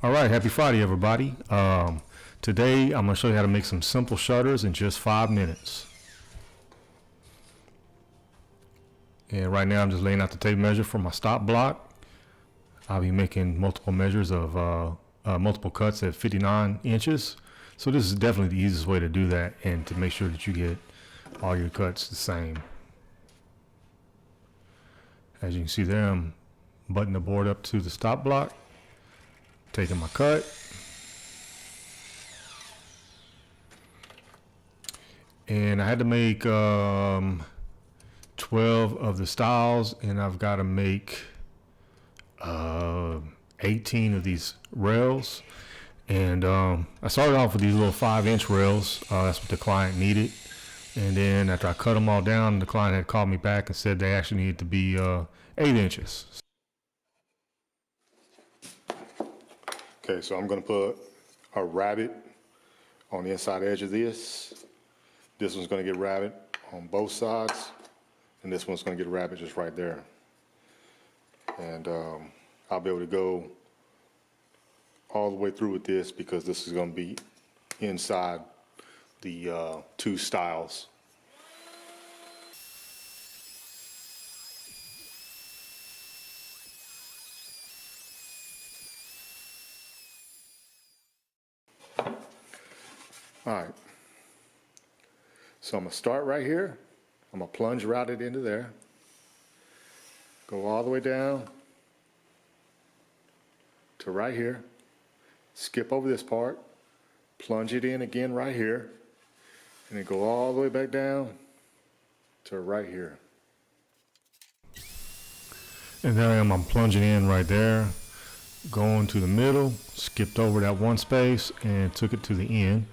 All right, happy Friday, everybody. Today I'm going to show you how to make some simple shutters in just 5 minutes. And right now I'm just laying out the tape measure for my stop block. I'll be making multiple measures of multiple cuts at 59 inches. So this is definitely the easiest way to do that and to make sure that you get all your cuts the same. As you can see there, I'm buttoning the board up to the stop block, taking my cut. And I had to make 12 of the styles, and I've got to make 18 of these rails. And I started off with these little 5-inch rails. That's what the client needed. And then after I cut them all down, the client had called me back and said they actually needed to be 8 inches. Okay, so I'm going to put a rabbet on the inside edge of this. This one's going to get rabbet on both sides, and this one's going to get rabbet just right there. And I'll be able to go all the way through with this because this is going to be inside the 2 styles. All right, so I'm going to start right here. I'm going to plunge routed into there, go all the way down to right here, skip over this part, plunge it in again right here, and then go all the way back down to right here. And there I am, I'm plunging in right there, going to the middle, skipped over that one space and took it to the end.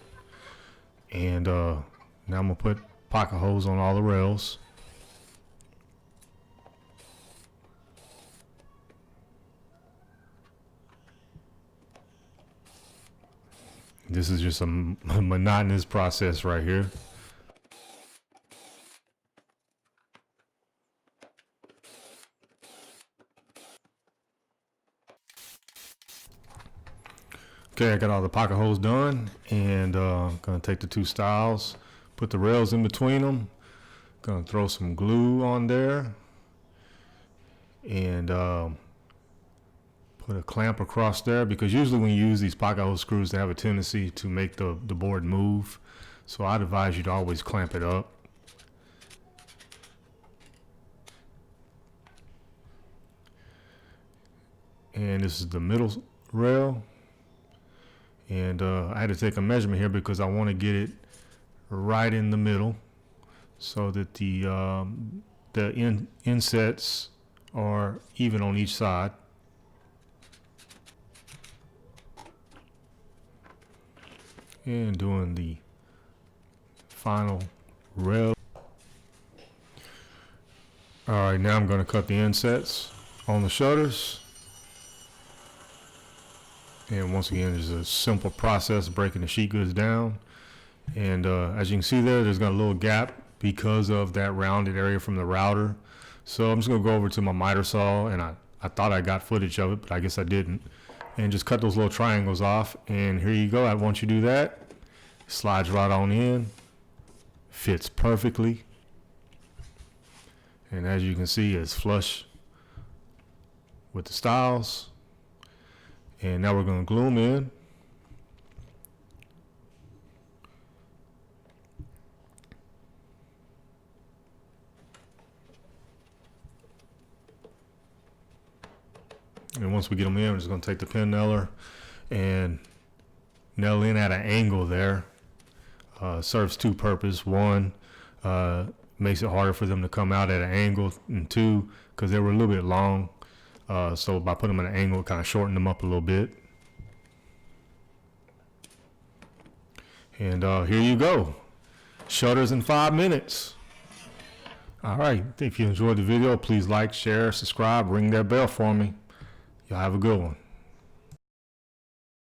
And now I'm going to put pocket holes on all the rails. This is just a monotonous process right here. Okay, I got all the pocket holes done, and I'm gonna take the 2 styles, put the rails in between them, gonna throw some glue on there, and put a clamp across there, because usually when you use these pocket hole screws, they have a tendency to make the board move. So I'd advise you to always clamp it up. And this is the middle rail. And I had to take a measurement here because I want to get it right in the middle so that the insets are even on each side. And doing the final rail. All right, now I'm going to cut the insets on the shutters. And once again, it's a simple process of breaking the sheet goods down. And as you can see there, there's got a little gap because of that rounded area from the router. So I'm just going to go over to my miter saw, and I thought I got footage of it, but I guess I didn't. And just cut those little triangles off. And here you go. Once you do that, it slides right on in. Fits perfectly. And as you can see, it's flush with the styles. And now we're going to glue them in. And once we get them in, we're just going to take the pin nailer and nail in at an angle there. Serves 2 purposes. 1, makes it harder for them to come out at an angle, and 2, because they were a little bit long. So by putting them at an angle, it kind of shortened them up a little bit. And here you go. Shutters in 5 minutes. All right. If you enjoyed the video, please like, share, subscribe, ring that bell for me. Y'all have a good one.